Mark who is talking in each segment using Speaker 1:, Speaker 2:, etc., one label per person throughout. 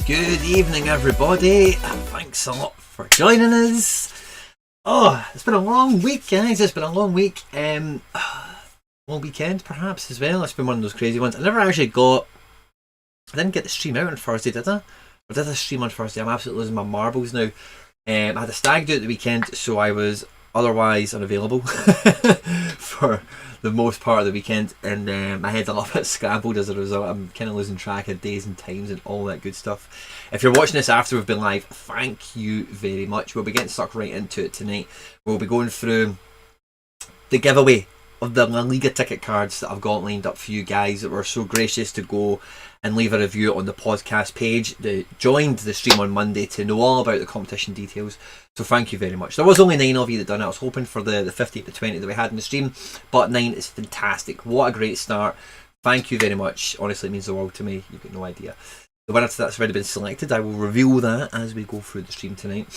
Speaker 1: Good evening, everybody. Thanks a lot for joining us. Oh, it's been a long week, guys. It's been a long week. Long weekend, perhaps, as well. It's been one of those crazy ones. I didn't get the stream out on Thursday, did I? Or did I stream on Thursday? I'm absolutely losing my marbles now. I had a stag do at the weekend, so I was otherwise unavailable for the most part of the weekend, and my head's a little bit scrambled as a result. I'm kind of losing track of days and times and all that good stuff. If you're watching this after we've been live, thank you very much. We'll be getting stuck right into it tonight. We'll be going through the giveaway of the Liga ticket cards that I've got lined up for you guys that were so gracious to go and leave a review on the podcast page. They joined the stream on Monday to know all about the competition details. So thank you very much. There was only 9 of you that done it. I was hoping for the 50 to 20 that we had in the stream, but 9 is fantastic. What a great start. Thank you very much. Honestly, it means the world to me. You've got no idea. The winner that's already been selected, I will reveal that as we go through the stream tonight.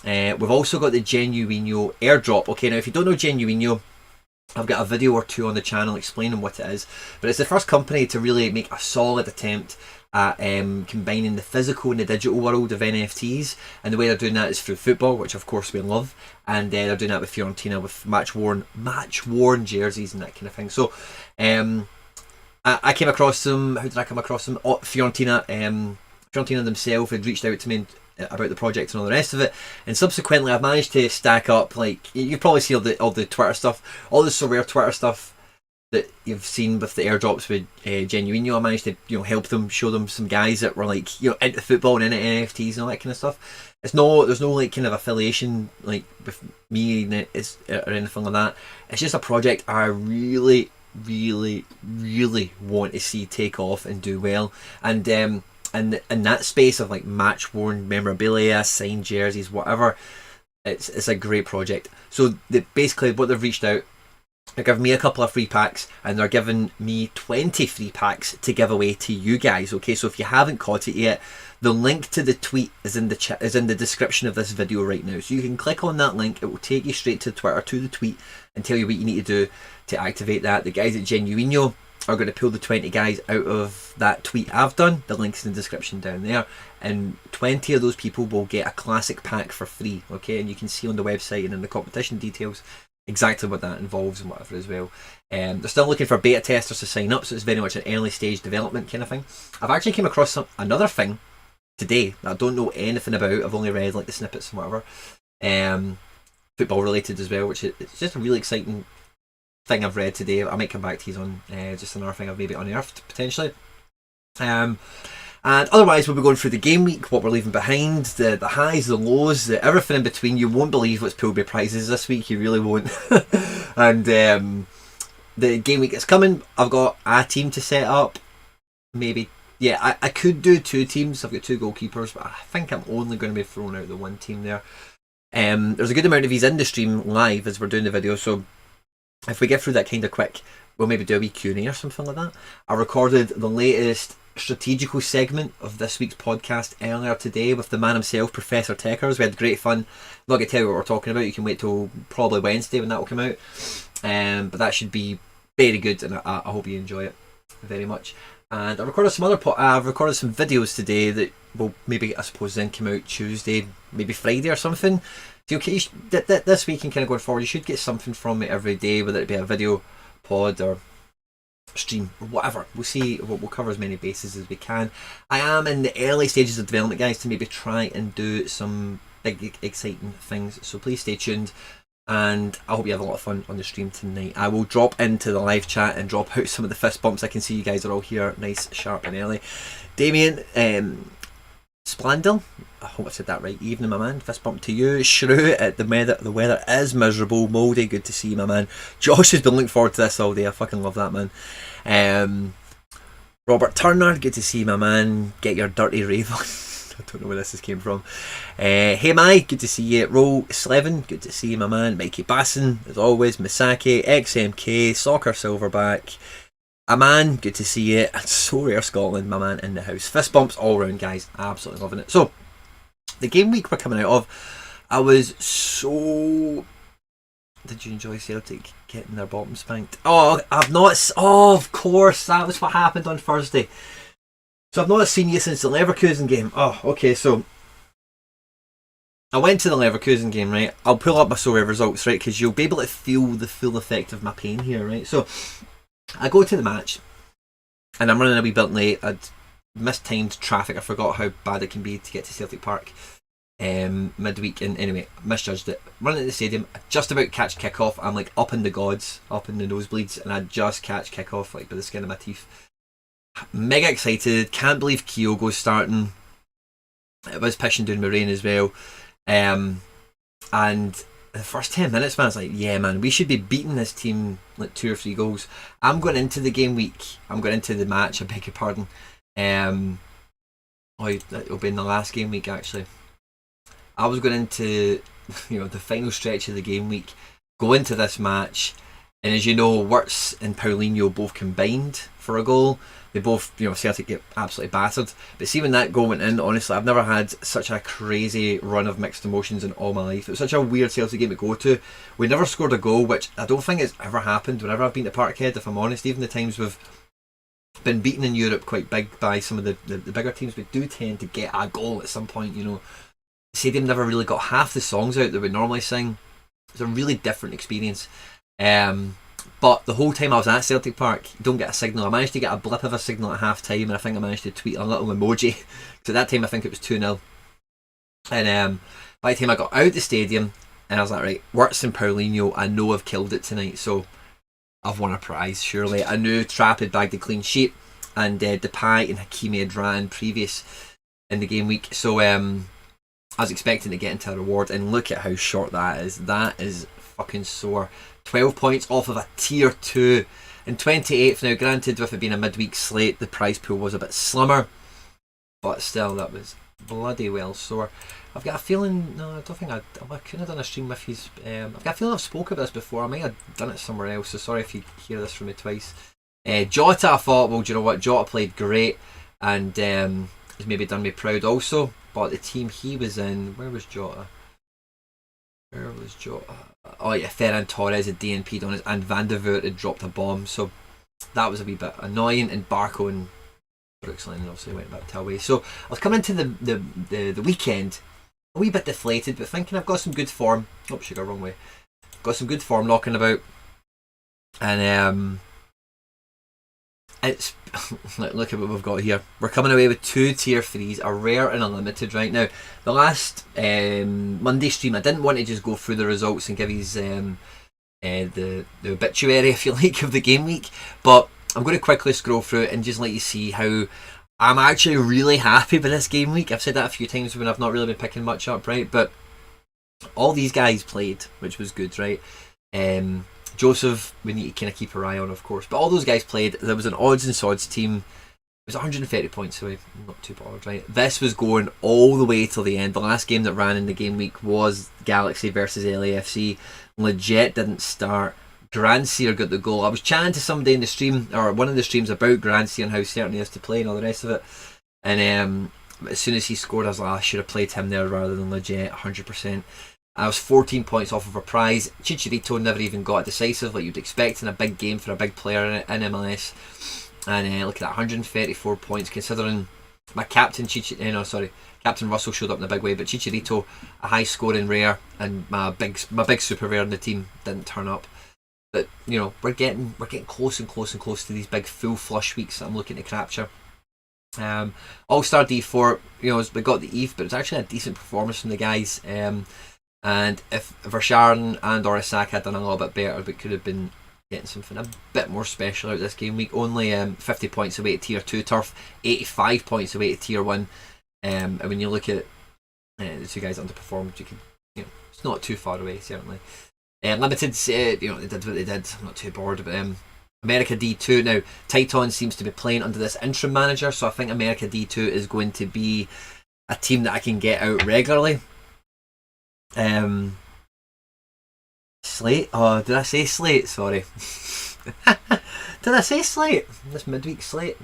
Speaker 1: We've also got the Genuino airdrop. Okay, now if you don't know Genuino, I've got a video or two on the channel explaining what it is, but it's the first company to really make a solid attempt at combining the physical and the digital world of NFTs, and the way they're doing that is through football, which of course we love, and they're doing that with Fiorentina with match worn jerseys and that kind of thing. So I came across them. How did I come across them? Fiorentina themselves had reached out to me about the project and all the rest of it, and subsequently I've managed to stack up, like you've probably seen all the Twitter stuff, all the SoRare Twitter stuff that you've seen with the airdrops with Genuino. I managed to help them, show them some guys that were like into football and into NFTs and all that kind of stuff. There's no like kind of affiliation like with me or anything like that. It's just a project I really want to see take off and do well, and in that space of like match worn memorabilia, signed jerseys, whatever, it's a great project. So basically what they've reached out, they're giving me a couple of free packs, and they're giving me 20 free packs to give away to you guys. Okay, so if you haven't caught it yet, the link to the tweet is in the description of this video right now. So you can click on that link, it will take you straight to Twitter, to the tweet, and tell you what you need to do to activate that. The guys at Genuino are going to pull the 20 guys out of that tweet I've done. The link's in the description down there, and 20 of those people will get a classic pack for free. Okay, and you can see on the website and in the competition details exactly what that involves and whatever as well. They're still looking for beta testers to sign up, so it's very much an early stage development kind of thing. I've actually came across another thing today that I don't know anything about. I've only read like the snippets and whatever, football related as well, which it's just a really exciting thing I've read today. I might come back to you on just another thing I've maybe unearthed potentially. And otherwise we'll be going through the game week, what we're leaving behind, the highs, the lows, everything in between. You won't believe what's pulled by prizes this week, you really won't. And the game week is coming. I've got a team to set up, maybe. Yeah, I could do 2 teams. I've got 2 goalkeepers, but I think I'm only going to be throwing out the 1 team there. There's a good amount of these in the stream live as we're doing the video, so if we get through that kind of quick, we'll maybe do a wee Q&A or something like that. I recorded the latest strategical segment of this week's podcast earlier today with the man himself, Professor Techers. We had great fun. I'm not going to tell you what we're talking about. You can wait till probably Wednesday when that will come out. But that should be very good, and I hope you enjoy it very much. And I recorded some I've recorded some videos today that will maybe, I suppose, then come out Tuesday, maybe Friday or something. So okay, this week and kind of going forward, you should get something from me every day, whether it be a video, pod, or stream, or whatever. We'll see. We'll cover as many bases as we can. I am in the early stages of development, guys, to maybe try and do some big, exciting things. So please stay tuned, and I hope you have a lot of fun on the stream tonight. I will drop into the live chat and drop out some of the fist bumps. I can see you guys are all here, nice, sharp, and early. Damien, Splendor. I hope I said that right. Evening, my man. Fist bump to you. Shrew. The weather is miserable. Mouldy. Good to see you, my man. Josh has been looking forward to this all day. I fucking love that, man. Robert Turner. Good to see you, my man. Get your dirty rave on. I don't know where this came from. Hey, Mike. Good to see you. Roll Slevin. Good to see you, my man. Mikey Basson, as always. Misaki. XMK. Soccer Silverback. A man, good to see you. And SoRare Scotland, my man, in the house. Fist bumps all round, guys. Absolutely loving it. So, the game week we're coming out of, I was so... Did you enjoy Celtic getting their bottom spanked? Oh, I've not... Oh, of course. That was what happened on Thursday. So, I've not seen you since the Leverkusen game. Oh, okay, so... I went to the Leverkusen game, right? I'll pull up my SoRare results, right? Because you'll be able to feel the full effect of my pain here, right? So... I go to the match and I'm running a wee bit late. I'd mistimed traffic. I forgot how bad it can be to get to Celtic Park midweek, and anyway, misjudged it. Running to the stadium, I just about catch kick-off. I'm like up in the gods, up in the nosebleeds, and I just catch kick-off like by the skin of my teeth. Mega excited, can't believe Kyogo's starting. It was pissing down my rain as well. And the first 10 minutes, man, I was like, yeah, man, we should be beating this team like 2 or 3 goals. I'm going into the game week. I'm going into the match, I beg your pardon. It'll be in the last game week, actually. I was going into, the final stretch of the game week, go into this match, and as you know, Wirtz and Paulinho both combined for a goal. They both, Celtic get absolutely battered. But see, when that goal went in, honestly, I've never had such a crazy run of mixed emotions in all my life. It was such a weird Celtic game to go to. We never scored a goal, which I don't think has ever happened whenever I've been to Parkhead, if I'm honest. Even the times we've been beaten in Europe quite big by some of the bigger teams, we do tend to get a goal at some point, The stadium never really got half the songs out that we normally sing. It's a really different experience. But the whole time I was at Celtic Park, you don't get a signal. I managed to get a blip of a signal at half time, and I think I managed to tweet a little emoji. So at that time I think it was 2-0. And by the time I got out the stadium, and I was like, right, Wirtz and Paulinho, I know I've killed it tonight, so I've won a prize, surely. I knew Trapp had bagged a clean sheet, and Depay and Hakimi had ran previous in the game week. So I was expecting to get into a reward, and look at how short that is. That is fucking sore. 12 points off of a tier 2 in 28th. Now granted, with it being a midweek slate, the prize pool was a bit slimmer, but still that was bloody well sore. I've got a feeling, no, I don't think I couldn't have done a stream with you. I've got a feeling I've spoken about this before. I might have done it somewhere else, so sorry if you hear this from me twice. Jota, I thought, well, do you know what, Jota played great, and has maybe done me proud also, but the team he was in, where was Jota? Oh yeah, Ferran Torres had DNP'd on us, and Van der Voort had dropped a bomb, so that was a wee bit annoying. And Barco and Brooksland obviously went back to away. So I was coming into the weekend a wee bit deflated, but thinking I've got some good form. Oh, should go wrong way. Got some good form knocking about, and it's look at what we've got here. We're coming away with 2 tier 3s, a rare and a limited right now. The last Monday stream, I didn't want to just go through the results and give you the obituary, if you like, of the game week, but I'm going to quickly scroll through it and just let you see how I'm actually really happy with this game week. I've said that a few times when I've not really been picking much up, right? But all these guys played, which was good, right? Joseph, we need to kind of keep our eye on, of course. But all those guys played. There was an odds and sods team. It was 130 points away. Not too bothered, right? This was going all the way till the end. The last game that ran in the game week was Galaxy versus LAFC. Legit didn't start. Grandsir got the goal. I was chatting to somebody in the stream, or one of the streams, about Grandsir and how certain he is to play and all the rest of it. And as soon as he scored, I was like, I should have played him there rather than Legit, 100%. I was 14 points off of a prize. Chicharito never even got a decisive like you'd expect in a big game for a big player in MLS. And look at that, 134 points, considering my captain Captain Russell showed up in a big way, but Chicharito, a high scoring rare, and my big super rare in the team didn't turn up. But we're getting close and close and close to these big full flush weeks that I'm looking to capture. All-Star D4, we got the Eve, but it's actually a decent performance from the guys. And if Verscharen and Orisak had done a little bit better, we could have been getting something a bit more special out this game week. Only 50 points away at tier 2 turf, 85 points away at tier 1. And when you look at the two guys that underperformed, you can, it's not too far away, certainly. Limited, they did what they did. I'm not too bored about them. America D2, now Titan seems to be playing under this interim manager, so I think America D2 is going to be a team that I can get out regularly. Slate? Oh, did I say Slate? Sorry. Did I say Slate? This midweek Slate.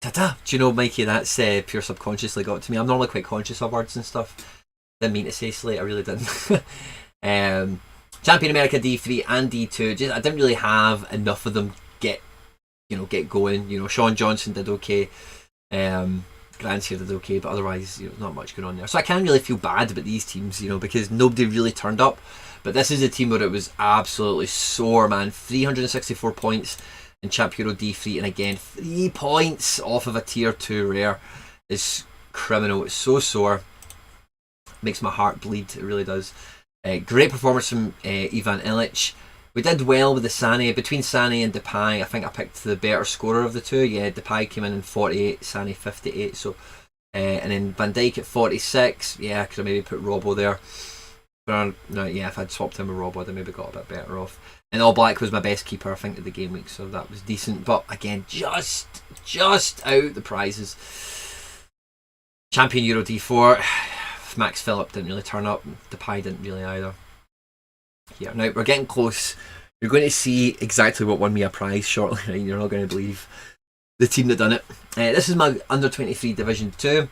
Speaker 1: Ta-da! Do you know, Mikey, that's pure subconsciously got to me. I'm normally quite conscious of words and stuff. Didn't mean to say Slate, I really didn't. Champion America D3 and D2, I didn't really have enough of them get going. Sean Johnson did okay. Grants here did okay, but otherwise, not much going on there. So I can't really feel bad about these teams, because nobody really turned up. But this is a team where it was absolutely sore, man. 364 points in Champ Euro D3, and again, 3 points off of a tier 2 rare is criminal. It's so sore. Makes my heart bleed, it really does. Great performance from Ivan Illich. We did well with the Sané. Between Sané and Depay, I think I picked the better scorer of the two. Yeah, Depay came in 48, Sané 58. So, and then Van Dijk at 46. Yeah, I could have maybe put Robbo there. But yeah, if I'd swapped him with Robbo, I'd have maybe got a bit better off. And All Black was my best keeper, I think, at the game week, so that was decent. But again, just out the prizes. Champion Euro D4. Max Phillip didn't really turn up. Depay didn't really either. Here, now we're getting close. You're going to see exactly what won me a prize shortly. Right? You're not going to believe the team that done it. This is my under 23 Division 2.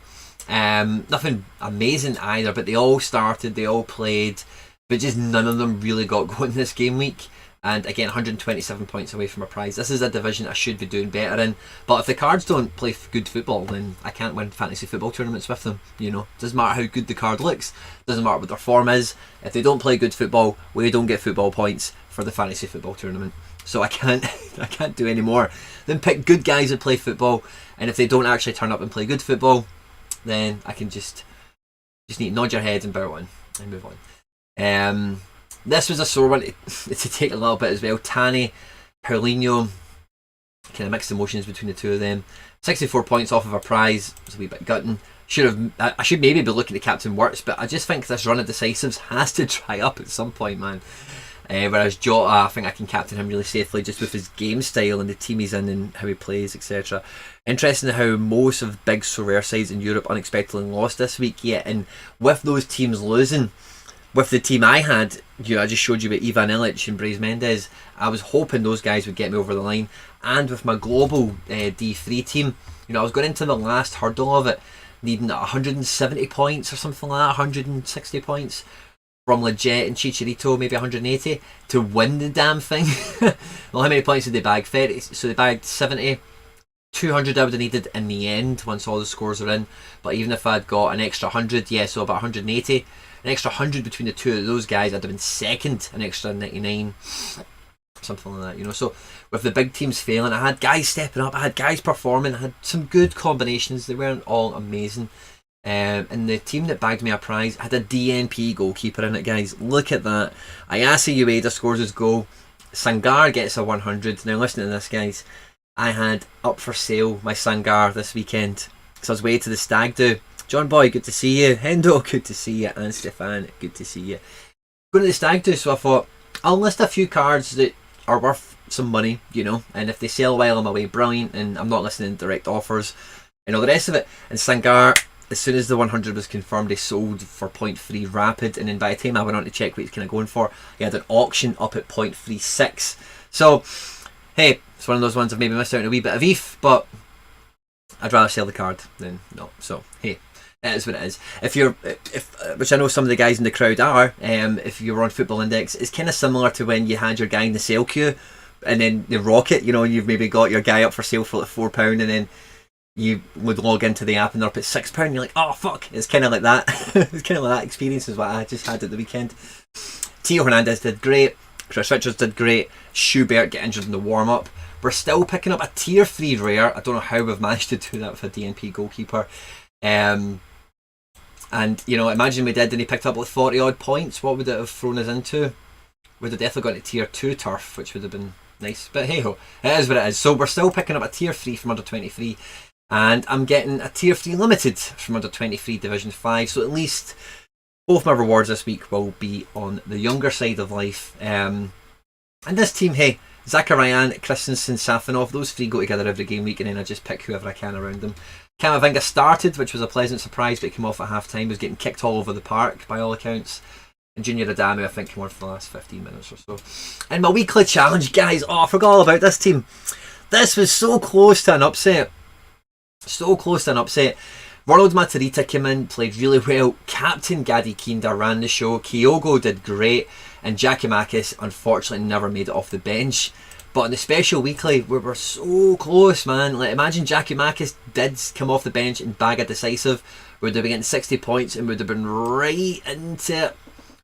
Speaker 1: Nothing amazing either, but they all started, they all played, but just none of them really got going this game week. And again, 127 points away from a prize. This is a division I should be doing better in. But if the cards don't play good football, then I can't win fantasy football tournaments with them. Doesn't matter how good the card looks. Doesn't matter what their form is. If they don't play good football, we don't get football points for the fantasy football tournament. So I can't do any more than pick good guys that play football. And if they don't actually turn up and play good football, then I can just need to nod your head and bow on and move on. This was a sore one to take a little bit as well. Tani, Paulinho, kind of mixed emotions between the two of them. 64 points off of a prize was a wee bit gutting. I should maybe be looking at Captain Works, but I just think this run of decisives has to dry up at some point, man. Whereas Jota, I think I can captain him really safely just with his game style and the team he's in and how he plays, etc. Interesting how most of big SoRare sides in Europe unexpectedly lost this week. Yeah, and with those teams losing, with the team I had, I just showed you about Ivan Illich and Brais Mendes, I was hoping those guys would get me over the line. And with my global D3 team, I was going into the last hurdle of it, needing 170 points or something like that, 160 points from Legit and Chicharito, maybe 180, to win the damn thing. Well, how many points did they bag? 30, so they bagged 70. 200 I would have needed in the end once all the scores are in. But even if I'd got an extra 100, so about 180, an extra 100 between the two of those guys, I'd have been second, an extra 99, something like that. So with the big teams failing, I had guys stepping up, I had guys performing, I had some good combinations. They weren't all amazing. And the team that bagged me a prize had a DNP goalkeeper in it, guys. Look at that. Ayase Ueda scores his goal. Sangar gets a 100. Now listen to this, guys. I had up for sale my Sangar this weekend. So I was way to the stag do. John Boy, good to see you. Hendo, good to see you. And Stefan, good to see you. Going to the stag do, so I thought I'll list a few cards that are worth some money, and if they sell while I'm away, brilliant, and I'm not listening to direct offers and all the rest of it. And Sangar, as soon as the 100 was confirmed, they sold for 0.3 rapid, and then by the time I went on to check what he's kind of going for, he had an auction up at 0.36. So hey, it's one of those ones I've maybe missed out on a wee bit of ETH, but I'd rather sell the card than not. So hey, it is what it is. Which I know some of the guys in the crowd are, if you're on Football Index, it's kind of similar to when you had your guy in the sale queue and then the rocket, you've maybe got your guy up for sale for like £4 and then you would log into the app and they're up at £6. You're like, oh fuck! It's kind of like that. It's kind of like that experience is what I just had at the weekend. Tio Hernandez did great. Chris Richards did great. Schubert get injured in the warm up. We're still picking up a tier 3 rare. I don't know how we've managed to do that with a DNP goalkeeper. And imagine we did and he picked up like 40 odd points. What would it have thrown us into? We'd have definitely gone to tier 2 turf, which would have been nice. But hey ho, it is what it is. So we're still picking up a tier 3 from under 23. And I'm getting a tier 3 limited from under 23 Division 5. So at least both my rewards this week will be on the younger side of life. And this team, hey, Zakarian, Christensen, Safanov, those three go together every game week, and then I just pick whoever I can around them. Camavinga started, which was a pleasant surprise, but he came off at half time, was getting kicked all over the park by all accounts. And Junior Adamu, I think, came on for the last 15 minutes or so. And my weekly challenge, guys, I forgot all about this team. This was so close to an upset. So close to an upset. Ronald Matarrita came in, played really well. Captain Gadi Kinda ran the show. Kyogo did great. And Giacomakis, unfortunately, never made it off the bench. But in the special weekly, we were so close, man. Like, imagine Giacomakis did come off the bench and bag a decisive. Would have been getting 60 points and would have been right into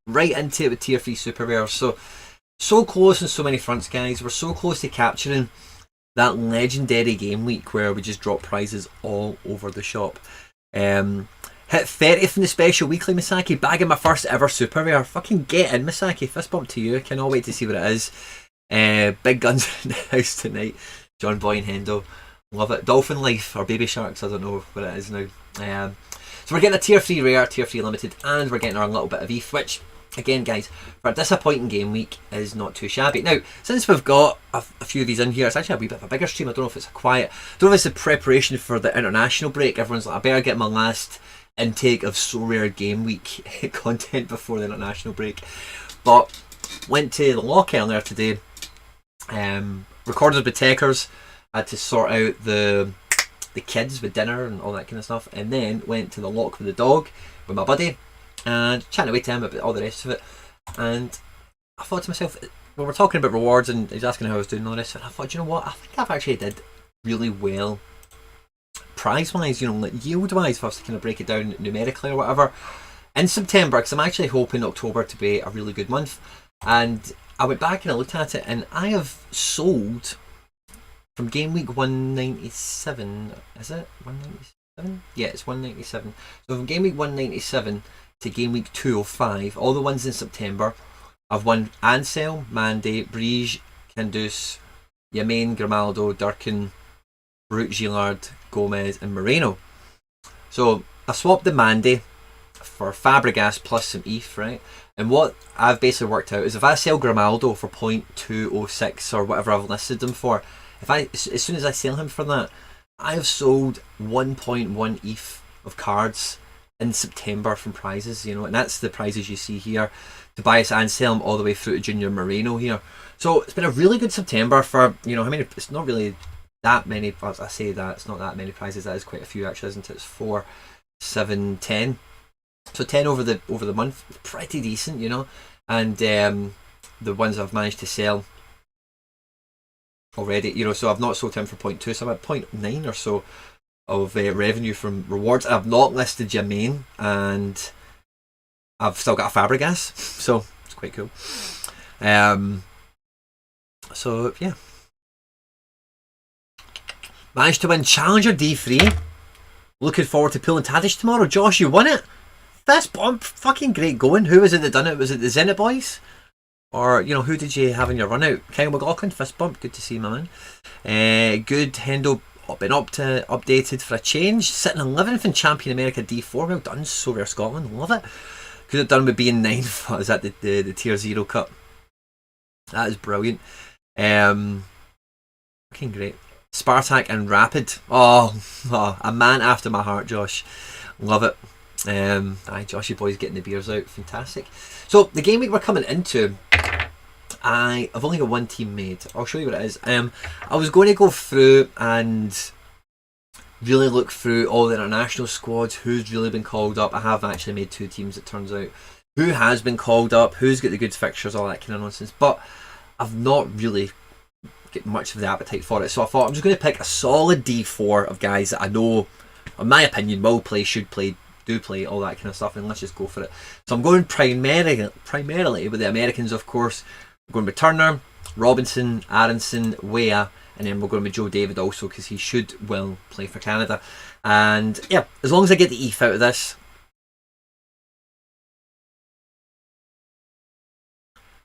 Speaker 1: it with tier 3 super rares. So close on so many fronts, guys. We're so close to capturing that legendary game week where we just drop prizes all over the shop. Hit 30th in the special weekly, Misaki, bagging my first ever super rare. Fucking get in, Misaki. Fist bump to you. Cannot wait to see what it is. Big guns in the house tonight. John Boy and Hendo. Love it. Dolphin Life or Baby Sharks, I don't know what it is now. So we're getting a tier 3 rare, tier 3 limited, and we're getting our little bit of ETH, which, again, guys, for a disappointing game week is not too shabby. Now, since we've got a few of these in here, it's actually a wee bit of a bigger stream. I don't know if it's a quiet. I don't know if it's a preparation for the international break. Everyone's like, I better get my last intake of SoRare Game Week content before the international break. But went to the lock earlier today. Recorded with techers. Had to sort out the kids with dinner and all that kind of stuff, and then went to the lock with the dog with my buddy and chatting away to him about all the rest of it. And I thought to myself, when we're talking about rewards and he's asking how I was doing all this, and I thought, you know what, I think I've actually did really well prize wise, like yield wise, if I was to kind of break it down numerically or whatever, in September, because I'm actually hoping October to be a really good month. And I went back and I looked at it, and I have sold from game week 197, is it 197? Yeah, it's 197. So from game week 197 to game week 205, all the ones in September, I've won Ansel, Mandy, Brige, Kandus, Yamain, Grimaldo, Durkin, Brute, Gillard, Gomez and Moreno. So I swapped the Mandy for Fabregas plus some ETH, right? And what I've basically worked out is if I sell Grimaldo for 0.206 or whatever I've listed them for, as soon as I sell him for that, I have sold 1.1 ETH of cards in September from prizes, and that's the prizes you see here. Tobias Anselm all the way through to Junior Moreno here. So it's been a really good September for, how many, it's not really that many, I say that, it's not that many prizes, that is quite a few actually, isn't it? It's 4, 7, 10. So 10 over the month, pretty decent, and the ones I've managed to sell already, so I've not sold him for 0.2, so I'm at 0.9 or so of revenue from rewards. I've not listed Yamain, and I've still got a Fabregas, so it's quite cool. So yeah, managed to win Challenger D3. Looking forward to pulling Tadic tomorrow. Josh, you won it. Fist bump, fucking great going. Who was it that done it? Was it the Zenit boys? Or, who did you have in your run out? Kyle McLaughlin, fist bump, good to see you, my man. Good, Hendo, been updated for a change. Sitting 11th in Champion America D4. Well done, SoRare Scotland, love it. Could have done with being 9th. Was that the Tier 0 Cup? That is brilliant. Fucking great. Spartak and Rapid. Oh, a man after my heart, Josh. Love it. Aye, Joshy boy's getting the beers out. Fantastic. So the game week we're coming into, I've only got one team made. I'll show you what it is. I was going to go through and really look through all the international squads, who's really been called up. I have actually made 2 teams, it turns out. Who has been called up, who's got the good fixtures, all that kind of nonsense. But I've not really got much of the appetite for it. So I thought I'm just going to pick a solid D4 of guys that I know, in my opinion, will play, should play, do play, all that kind of stuff, and let's just go for it. So I'm going primarily with the Americans, of course. We're going with Turner, Robinson, Aronson, Weah, and then we're going with Joe David also, because he will play for Canada. And yeah, as long as I get the ETH out of this,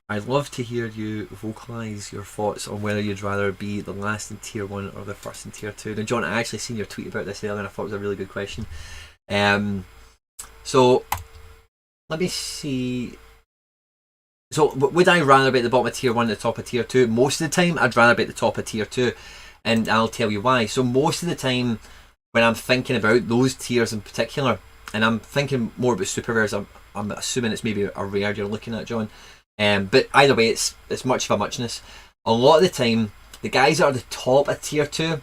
Speaker 1: I'd love to hear you vocalise your thoughts on whether you'd rather be the last in tier 1 or the first in tier 2. Now, John, I actually seen your tweet about this earlier and I thought it was a really good question. So, let me see. So, would I rather be at the bottom of tier 1 at the top of tier 2? Most of the time, I'd rather be at the top of tier 2. And I'll tell you why. So, most of the time, when I'm thinking about those tiers in particular, and I'm thinking more about super rares, I'm assuming it's maybe a rare you're looking at, John. But either way, it's much of a muchness. A lot of the time, the guys that are the top of tier 2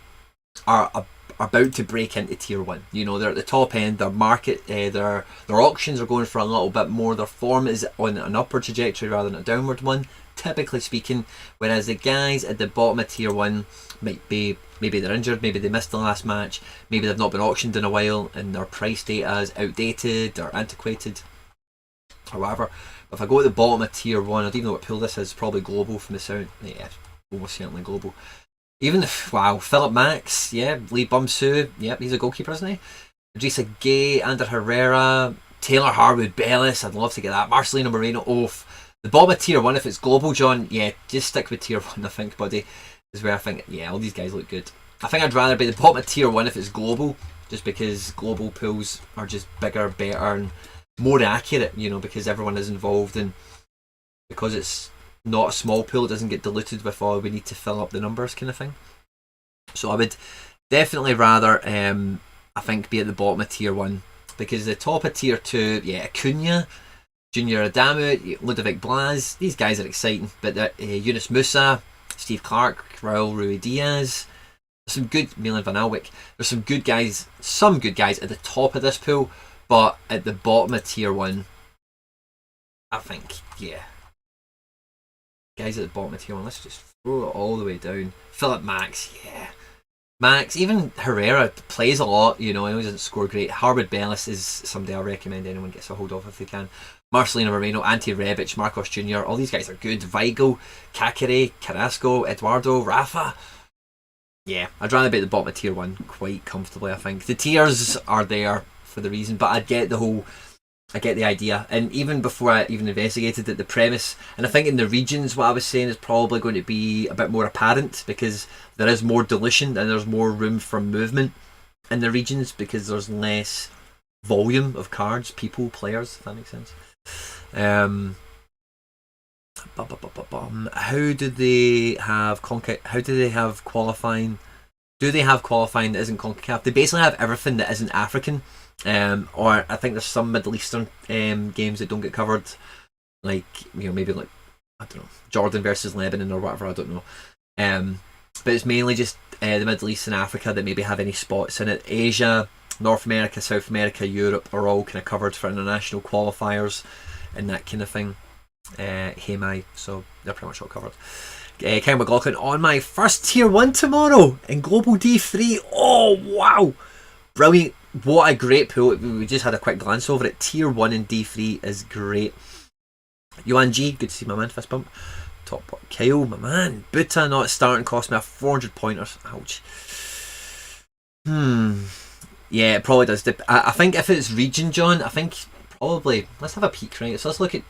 Speaker 1: are about to break into tier 1. You know, they're at the top end, their market, their auctions are going for a little bit more, their form is on an upward trajectory rather than a downward one, typically speaking, whereas the guys at the bottom of tier 1 might be, maybe they're injured, maybe they missed the last match, maybe they've not been auctioned in a while and their price data is outdated or antiquated or whatever. But if I go at the bottom of tier 1, I don't even know what pool this is, probably global from the sound. Yeah, almost certainly global. Even if, wow, Philip Max, yeah, Lee Bumsu, yep, he's a goalkeeper, isn't he? Idrissa Gay, Ander Herrera, Taylor Harwood Bellis, I'd love to get that. Marcelino Moreno, Oaf. The bottom of tier 1, if it's global, John, yeah, just stick with tier 1, I think, buddy, is where I think, yeah, all these guys look good. I think I'd rather be the bottom of tier 1 if it's global, just because global pools are just bigger, better, and more accurate, you know, because everyone is involved and because it's not a small pool, it doesn't get diluted with all we need to fill up the numbers kind of thing. So I would definitely rather I think be at the bottom of tier 1, because the top of tier 2, yeah, Acuna, Junior Adamu, Ludovic Blas, these guys are exciting, but Yunus Musa, Steve Clark, Raul Ruiz, some good, Milan Van Alwick, there's some good guys at the top of this pool, but at the bottom of tier 1, I think, yeah, guys at the bottom of tier 1, let's just throw it all the way down. Philip Max, yeah. Max, even Herrera plays a lot, you know, he doesn't score great. Harwood Bellis is somebody I recommend anyone gets a hold of if they can. Marcelino Moreno, Ante Rebic, Marcos Jr., all these guys are good. Weigl, Kakere, Carrasco, Eduardo, Rafa. Yeah, I'd rather be at the bottom of tier 1 quite comfortably, I think. The tiers are there for the reason, but I get the idea, and even before I even investigated it, the premise, and I think in the regions what I was saying is probably going to be a bit more apparent, because there is more dilution and there's more room for movement in the regions because there's less volume of cards, people, players, if that makes sense. How do they have qualifying? Do they have qualifying that isn't CONCACAF? They basically have everything that isn't African. Or I think there's some Middle Eastern games that don't get covered, like, you know, maybe like, I don't know, Jordan versus Lebanon or whatever, I don't know. But it's mainly just the Middle East and Africa that maybe have any spots in it. Asia, North America, South America, Europe are all kind of covered for international qualifiers and that kind of thing. HEMI, so they're pretty much all covered. Ken McLaughlin, on my first tier 1 tomorrow in Global D3. Oh wow, brilliant. What a great pool. We just had a quick glance over it. Tier 1 and D3 is great. Yuan G, good to see my man, fist bump. Top part. Kyle, my man. Buta not starting, cost me a 400 pointers. Ouch. Yeah, it probably does. I think if it's region, John, I think probably, let's have a peek, right? So let's look at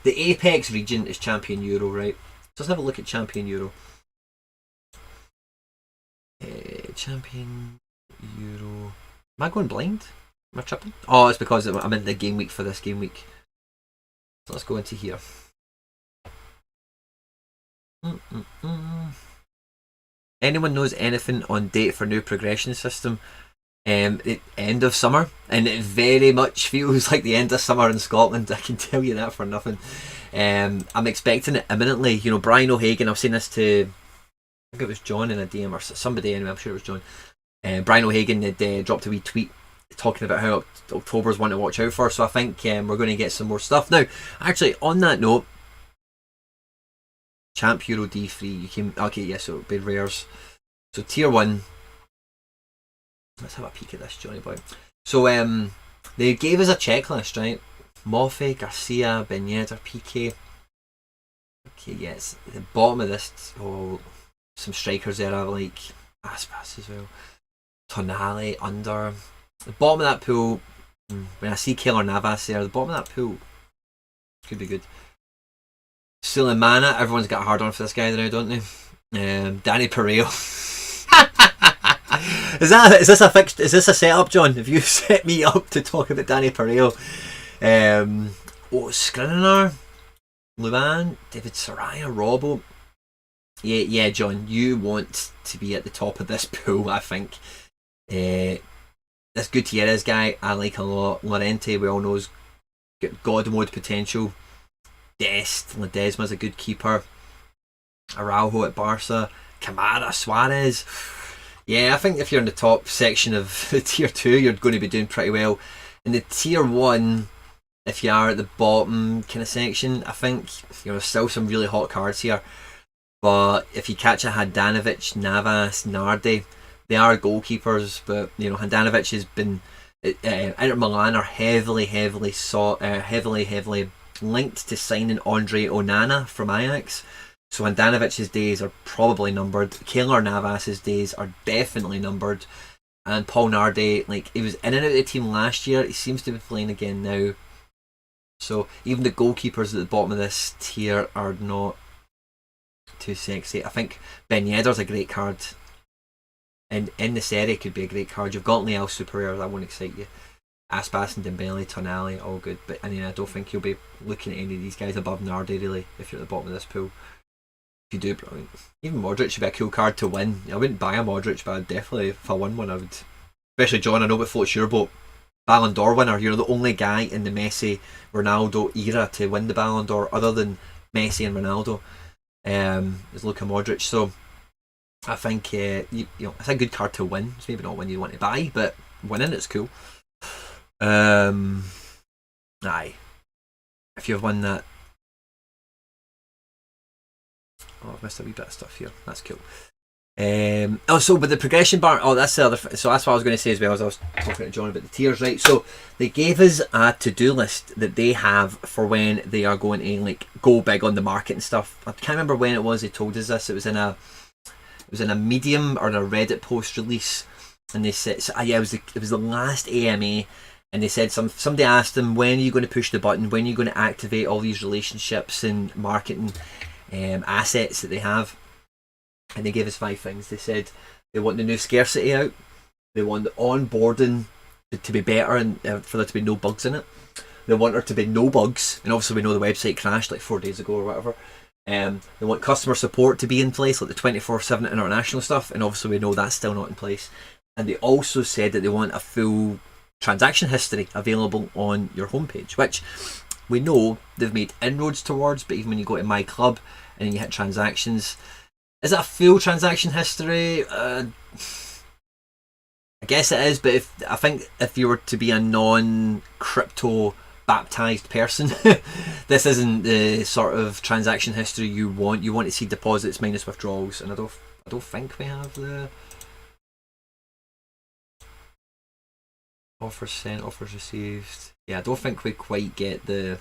Speaker 1: the Apex region is Champion Euro, right? So let's have a look at Champion Euro. Champion Euro. Am I going blind? Am I tripping? Oh, it's because I'm in the game week for this game week. So let's go into here. Anyone knows anything on date for new progression system? The end of summer, and it very much feels like the end of summer in Scotland. I can tell you that for nothing. I'm expecting it imminently. You know, Brian O'Hagan, I've seen this to, I think it was John in a DM or somebody anyway, I'm sure it was John. Brian O'Hagan had dropped a wee tweet talking about how October's one to watch out for, so I think we're going to get some more stuff. Now, actually, on that note, Champ Euro D3, you came, okay, yeah, so it'll be rares. So tier 1, let's have a peek at this, Johnny boy. So they gave us a checklist, right? Moffe, Garcia, Ben Yedder, PK. Okay, yes, at the bottom of this, oh, some strikers there I like. Aspas as well. Tonali, under. The bottom of that pool, when I see Keylor Navas there, the bottom of that pool could be good. Suleimana, everyone's got a hard on for this guy now, don't they? Danny Pereiro. Is this a setup, John? Have you set me up to talk about Danny Pereiro? Skriniar, Luan, David Soraya, Robbo. Yeah, John, you want to be at the top of this pool, I think. This Gutierrez guy, I like a lot. Lorente, we all know, has got God mode potential. Ledesma's a good keeper. Araujo at Barca. Camara, Suarez. Yeah, I think if you're in the top section of the tier 2, you're going to be doing pretty well. In the tier 1, if you are at the bottom kind of section, I think there's still some really hot cards here. But if you catch a Handanovic, Navas, Nardi, they are goalkeepers, but Handanovic has been Inter Milan are heavily linked to signing Andre Onana from Ajax. So Handanovic's days are probably numbered. Keylor Navas's days are definitely numbered. And Paul Nardi, he was in and out of the team last year. He seems to be playing again now. So even the goalkeepers at the bottom of this tier are not too sexy. I think Ben Yedder's a great card. And in the Serie could be a great card. You've got Leal Superior, that won't excite you. Aspas and Dembele, Tonali, all good. But I don't think you'll be looking at any of these guys above Nardi really if you're at the bottom of this pool. If you do, brilliant. Even Modric would be a cool card to win. I wouldn't buy a Modric, but I'd definitely, if I won one, I would. Especially John, I know what floats your boat. Ballon d'Or winner. You're the only guy in the Messi, Ronaldo era to win the Ballon d'Or other than Messi and Ronaldo. Is Luka Modric. So I think it's a good card to win. It's maybe not one you want to buy, but winning it's cool. Aye. If you've won that. Oh, I've missed a wee bit of stuff here. That's cool. So with the progression bar, that's the other. So that's what I was going to say as well as I was talking to John about the tiers, right? So they gave us a to-do list that they have for when they are going to go big on the market and stuff. I can't remember when it was they told us this. It was in a Medium or a Reddit post release, and they said, it was the last AMA, and they said somebody asked them, when are you going to push the button? When are you going to activate all these relationships and marketing assets that they have? And they gave us 5 things. They said they want the new scarcity out, they want the onboarding to be better and for there to be no bugs in it. They want there to be no bugs, and obviously we know the website crashed 4 days ago or whatever. They want customer support to be in place, like the 24/7 international stuff, and obviously we know that's still not in place. And they also said that they want a full transaction history available on your homepage, which we know they've made inroads towards, but even when you go to My Club and then you hit transactions, is that a full transaction history? I guess it is, but I think if you were to be a non-crypto baptized person, this isn't the sort of transaction history you want. You want to see deposits minus withdrawals, and I don't think we have the offers sent, offers received. Yeah, I don't think we quite get the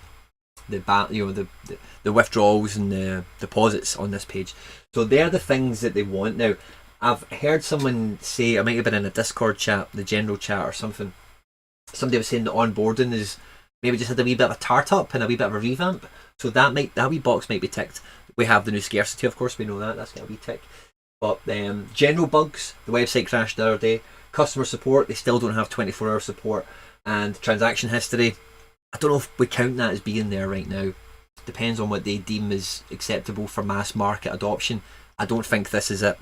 Speaker 1: withdrawals and the deposits on this page. So they're the things that they want. Now, I've heard someone say, I might have been in a Discord chat, the general chat or something, somebody was saying that onboarding is maybe just had a wee bit of a tart up and a wee bit of a revamp. So that wee box might be ticked. We have the new scarcity, of course, we know that's got a wee tick. But general bugs, the website crashed the other day. Customer support, they still don't have 24-hour support. And transaction history, I don't know if we count that as being there right now. Depends on what they deem as acceptable for mass market adoption. I don't think this is it.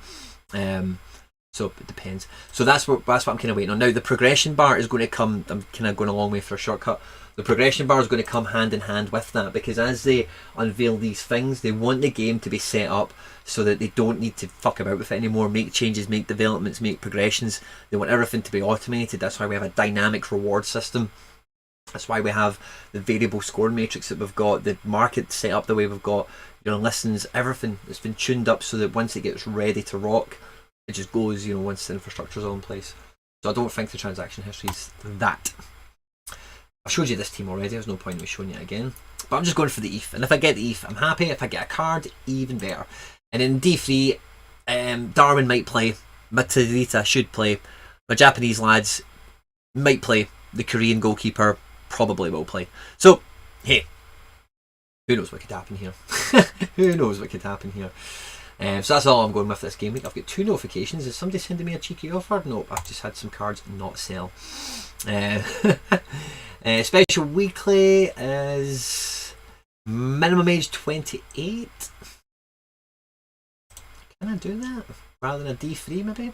Speaker 1: So it depends. So that's what I'm kind of waiting on. Now the progression bar is going to come. I'm kind of going a long way for a shortcut. The progression bar is going to come hand in hand with that, because as they unveil these things, they want the game to be set up so that they don't need to fuck about with it anymore, make changes, make developments, make progressions. They want everything to be automated. That's why we have a dynamic reward system. That's why we have the variable scoring matrix that we've got, the market set up the way we've got, your listens, everything that's been tuned up so that once it gets ready to rock, it just goes, once the infrastructure's all in place. So I don't think the transaction history is that. I showed you this team already, there's no point in me showing you it again. But I'm just going for the ETH, and if I get the ETH, I'm happy. If I get a card, even better. And in D3, Darwin might play, Matarita should play, my Japanese lads might play, the Korean goalkeeper probably will play. So, hey, Who knows what could happen here? Who knows what could happen here? So that's all I'm going with this game week. I've got 2 notifications. Is somebody sending me a cheeky offer? Nope, I've just had some cards not sell. Special weekly is minimum age 28. Can I do that? Rather than a D3 maybe?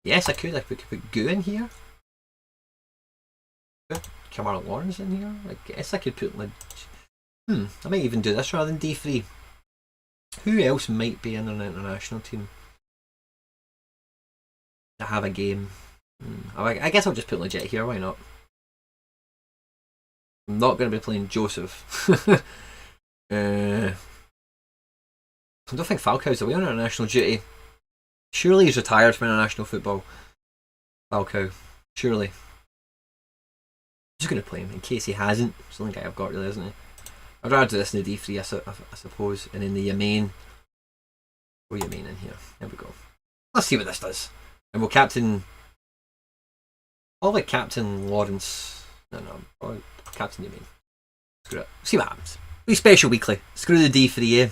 Speaker 1: Yes, I could. I could put Goo in here. Kamara Lawrence in here. I guess I could put like... I might even do this rather than D3. Who else might be in an international team to have a game? I guess I'll just put legit here, why not? I'm not going to be playing Joseph. I don't think Falcao's away on international duty. Surely he's retired from international football. Falcao. Surely. I'm just going to play him in case he hasn't. It's the only guy I've got really, isn't he? I'd rather do this in the D3 I suppose. And in the Yamain. Or Yamain in here. There we go. Let's see what this does. And we'll captain... Probably Captain Lawrence. No, probably Captain Yamain. Screw it. See what happens. Wee special weekly. Screw the D3,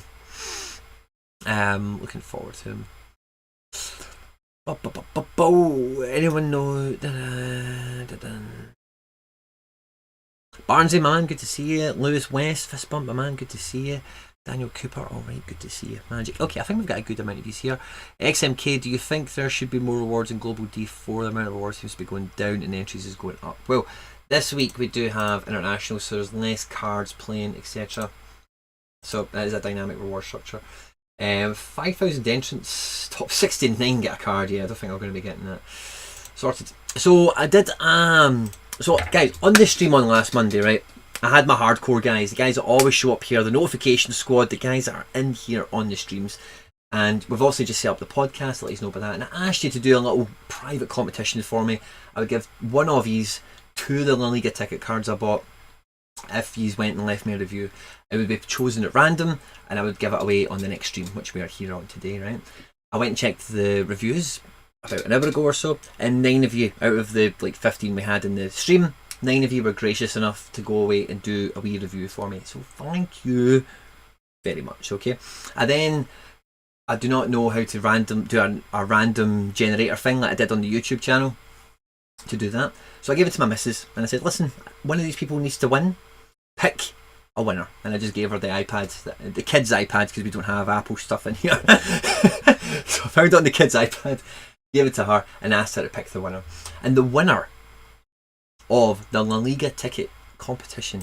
Speaker 1: looking forward to him. Anyone know? Barnsey, man, good to see you. Lewis West, fist bump, my man, good to see you. Daniel Cooper, alright, good to see you. Magic. Okay, I think we've got a good amount of these here. XMK, do you think there should be more rewards in Global D4? The amount of rewards seems to be going down and entries is going up. Well, this week we do have international, so there's less cards playing, etc. So that is a dynamic reward structure. 5,000 entrants, top 69 get a card. Yeah, I don't think I'm going to be getting that sorted. So I did, so guys, on the stream on last Monday, right, I had my hardcore guys, the guys that always show up here, the notification squad, the guys that are in here on the streams. And we've also just set up the podcast to let you know about that. And I asked you to do a little private competition for me. I would give one of these 2 of the La Liga ticket cards I bought. If you went and left me a review, it would be chosen at random and I would give it away on the next stream, which we are here on today, right? I went and checked the reviews about an hour ago or so, and 9 of you out of the like 15 we had in the stream, 9 of you were gracious enough to go away and do a wee review for me, so thank you very much. Okay, and then I do not know how to do a random generator thing like I did on the YouTube channel to do that, so I gave it to my missus and I said, listen, one of these people needs to win, pick a winner. And I just gave her the iPad, the kids' iPad, because we don't have Apple stuff in here. So I found it on the kids' iPad, gave it to her and asked her to pick the winner. And the winner of the La Liga ticket competition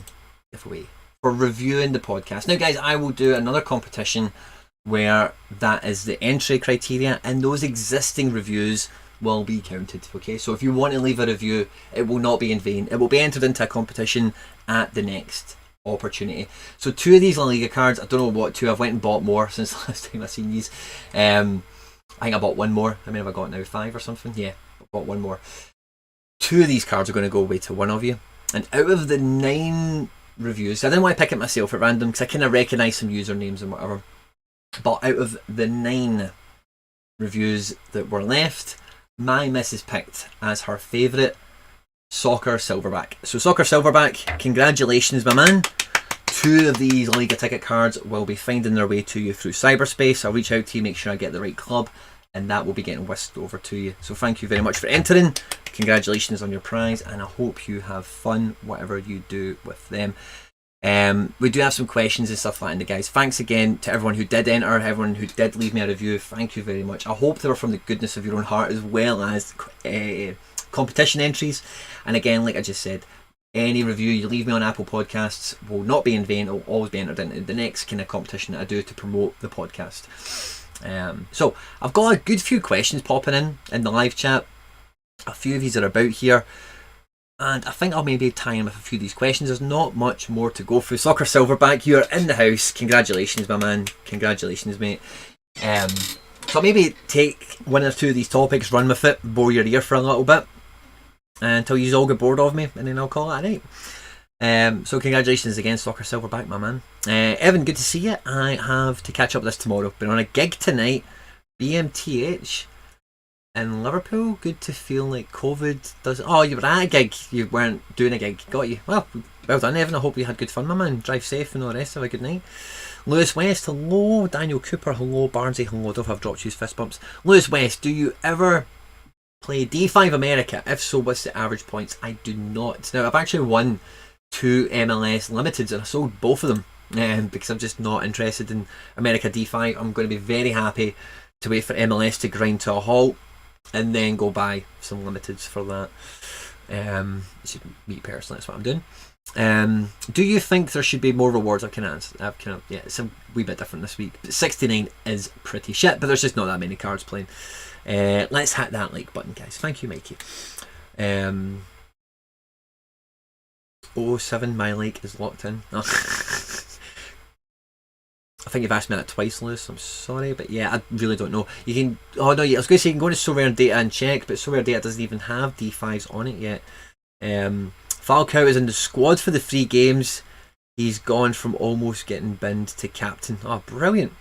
Speaker 1: giveaway for reviewing the podcast. Now guys, I will do another competition where that is the entry criteria and those existing reviews will be counted. Okay, so if you want to leave a review, it will not be in vain. It will be entered into a competition at the next opportunity. So 2 of these La Liga cards, I don't know what 2, I've went and bought more since last time I seen these. I think I bought 1 more. How many have I got now? 5 or something? Yeah, I bought 1 more. 2 of these cards are going to go away to one of you. And out of the 9 reviews, I didn't want to pick it myself at random because I kind of recognise some usernames and whatever. But out of the 9 reviews that were left, my missus picked as her favourite Soccer Silverback. So Soccer Silverback, congratulations my man. 2 of these Liga ticket cards will be finding their way to you through cyberspace. I'll reach out to you, make sure I get the right club, and that will be getting whisked over to you. So thank you very much for entering. Congratulations on your prize, and I hope you have fun whatever you do with them. We do have some questions and stuff like that in the guys. Thanks again to everyone who did enter, everyone who did leave me a review. Thank you very much. I hope they were from the goodness of your own heart, as well as competition entries. And again, like I just said, any review you leave me on Apple Podcasts will not be in vain. It will always be entered into the next kind of competition that I do to promote the podcast. So I've got a good few questions popping in the live chat. A few of these are about here, and I think I'll maybe tie in with a few of these questions. There's not much more to go through. Soccer Silverback, you're in the house. Congratulations, my man. Congratulations, mate. So I'll maybe take 1 or 2 of these topics, run with it, bore your ear for a little bit until you all get bored of me, and then I'll call it a night. So congratulations again, Soccer Silverback, my man. Evan, good to see you. I have to catch up with this tomorrow. Been on a gig tonight, BMTH. in Liverpool. Good to feel like COVID does. Oh, you were at a gig. You weren't doing a gig. Got you. Well done, Evan. I hope you had good fun, my man. Drive safe and all the rest. Have a good night. Lewis West, hello. Daniel Cooper, hello. Barnsey, hello. Dove have dropped you fist bumps. Lewis West, do you ever play D5 America? If so, what's the average points? I do not. Now, I've actually won 2 MLS Limiteds and I sold both of them because I'm just not interested in America D5. I'm going to be very happy to wait for MLS to grind to a halt and then go buy some Limiteds for that. It's just me personally, that's what I'm doing. Do you think there should be more rewards? Yeah, it's a wee bit different this week. But 69 is pretty shit, but there's just not that many cards playing. Let's hit that like button, guys. Thank you, Mikey. 07 my like is locked in. Oh. I think you've asked me that twice, Lewis. I'm sorry, but yeah, I really don't know. You can. Oh no, yeah, I was going to say you can go to SoRare Data and check, but SoRare Data doesn't even have D5s on it yet. Falcao is in the squad for the 3 games. He's gone from almost getting binned to captain. Oh, brilliant.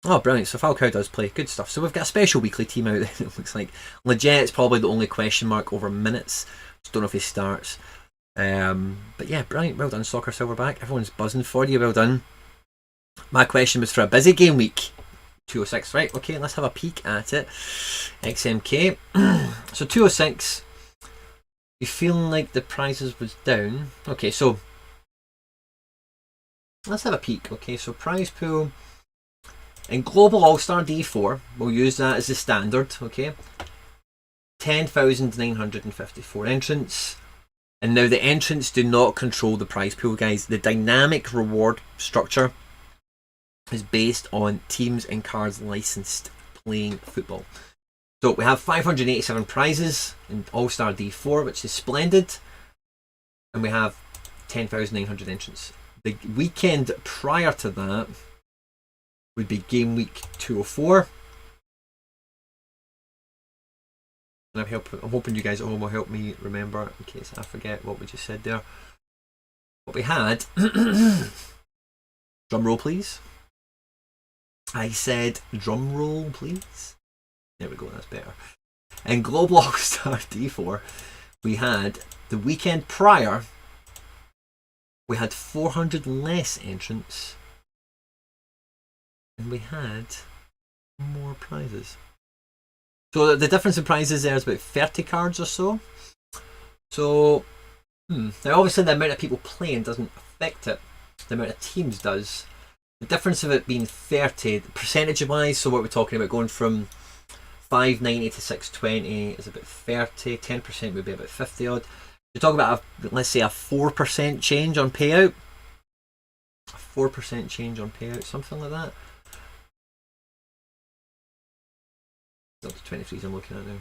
Speaker 1: Oh, brilliant. So Falcao does play. Good stuff. So we've got a special weekly team out there, it looks like. Leget's probably the only question mark over minutes. Just don't know if he starts. But yeah, brilliant. Well done, Soccer Silverback. Everyone's buzzing for you. Well done. My question was for a busy game week. 206. Right, okay, let's have a peek at it. XMK. So 206. You feeling like the prizes was down? Okay, so let's have a peek. Okay, so prize pool in Global All-Star D4, we'll use that as the standard. Okay, 10,954 entrants, and now the entrants do not control the prize pool, guys. The dynamic reward structure is based on teams and cards licensed playing football. So we have 587 prizes in All-Star D4, which is splendid. And we have 10,900 entrants. The weekend prior to that would be Gameweek 204. And I'm hoping you guys at home will help me remember in case I forget what we just said there. What we had, drum roll please. I said drum roll please. There we go, that's better. In Global All-Star D4, we had the weekend prior, we had 400 less entrants, and we had more prizes. So the difference in prizes there is about 30 cards or so. So, now obviously the amount of people playing doesn't affect it, the amount of teams does. The difference of it being 30, percentage-wise, so what we're talking about going from 590 to 620 is about 30, 10% would be about 50 odd. You're talking about, let's say, a 4% change on payout. A 4% change on payout, something like that. Up to 23s I'm looking at now.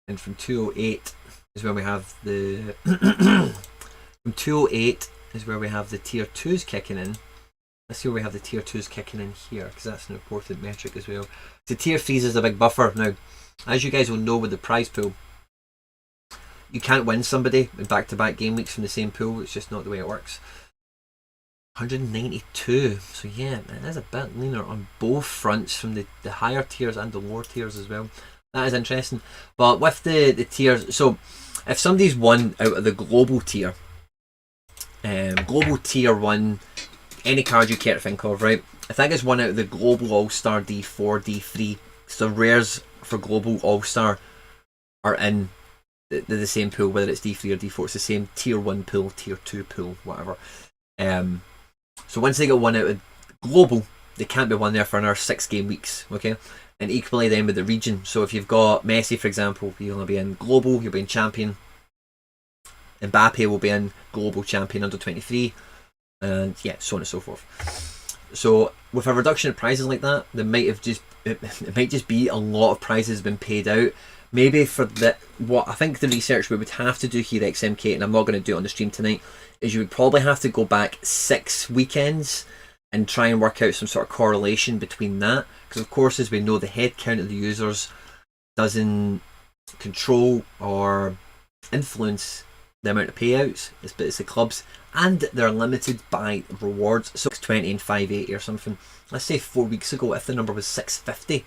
Speaker 1: And from 208 is where we have the... from 208 is where we have the tier 2s kicking in. Let's see where we have the tier 2s kicking in here, because that's an important metric as well. The tier 3s is a big buffer. Now, as you guys will know with the prize pool, you can't win somebody in back-to-back game weeks from the same pool. It's just not the way it works. 192. So yeah, it is a bit leaner on both fronts, from the higher tiers and the lower tiers as well. That is interesting. But with the tiers, so if somebody's won out of the global tier, global tier 1, any card you care to think of, right? I think it's one out of the Global All-Star D4, D3. So rares for Global All-Star are in the same pool, whether it's D3 or D4. It's the same tier 1 pool, tier 2 pool, whatever. So once they get one out of Global, they can't be one there for another 6 game weeks, okay? And equally then with the region. So if you've got Messi, for example, he'll be in Global, he'll be in Champion. Mbappe will be in Global Champion under 23. And yeah, so on and so forth. So with a reduction of prizes like that, there might have just it might just be a lot of prizes been paid out. Maybe for what I think the research we would have to do here at XMK, and I'm not going to do it on the stream tonight, is you would probably have to go back 6 weekends and try and work out some sort of correlation between that. Because of course, as we know, the head count of the users doesn't control or influence the amount of payouts, it's the clubs, and they're limited by rewards. So 620 and 580 or something. Let's say 4 weeks ago, if the number was 650,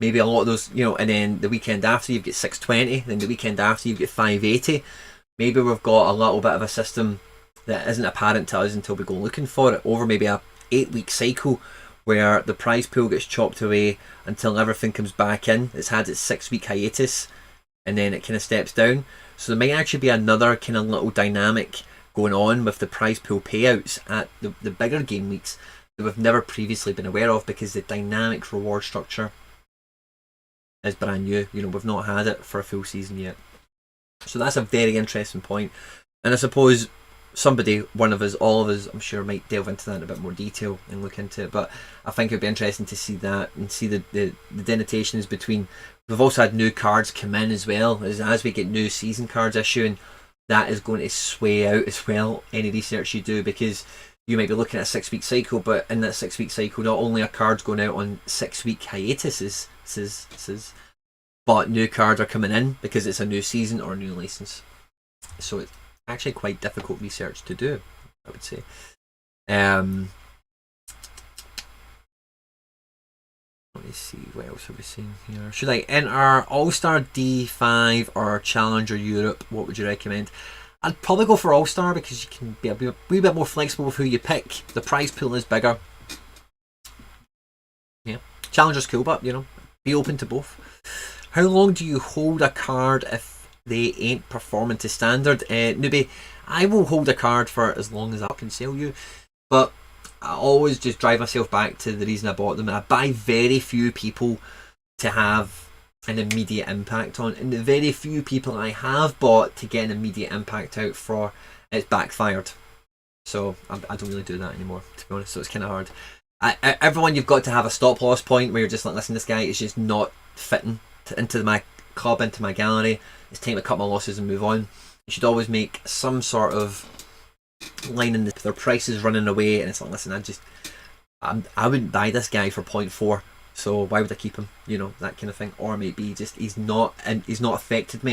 Speaker 1: maybe a lot of those, and then the weekend after you get 620, then the weekend after you get 580. Maybe we've got a little bit of a system that isn't apparent to us until we go looking for it over maybe a 8-week cycle where the prize pool gets chopped away until everything comes back in. It's had its 6-week hiatus and then it kind of steps down. So there might actually be another kind of little dynamic going on with the prize pool payouts at the bigger game weeks that we've never previously been aware of, because the dynamic reward structure is brand new. We've not had it for a full season yet. So that's a very interesting point. And I suppose somebody, one of us, all of us, I'm sure, might delve into that in a bit more detail and look into it. But I think it'd be interesting to see that and see the denotations between. We've also had new cards come in as well. As we get new season cards issuing, that is going to sway out as well any research you do, because you might be looking at a 6-week cycle, but in that 6-week cycle, not only are cards going out on 6-week hiatuses, but new cards are coming in because it's a new season or a new license. So it's actually quite difficult research to do, I would say. Let me see, what else are we seeing here? Should I enter All-Star D5 or Challenger Europe? What would you recommend? I'd probably go for All-Star because you can be a wee bit more flexible with who you pick. The prize pool is bigger. Yeah, Challenger's cool, but be open to both. How long do you hold a card if they ain't performing to standard? Newbie, I will hold a card for as long as I can sell you, but I always just drive myself back to the reason I bought them. I buy very few people to have an immediate impact on, and the very few people I have bought to get an immediate impact out for, it's backfired. So I don't really do that anymore, to be honest. So it's kind of hard. Everyone, you've got to have a stop loss point where you're just like, listen, this guy is just not fitting into my club, into my gallery. It's time to cut my losses and move on. You should always make some sort of line in their price is running away, and it's like, listen, I wouldn't buy this guy for 0.4, so why would I keep him? That kind of thing. Or maybe just he's not affected me.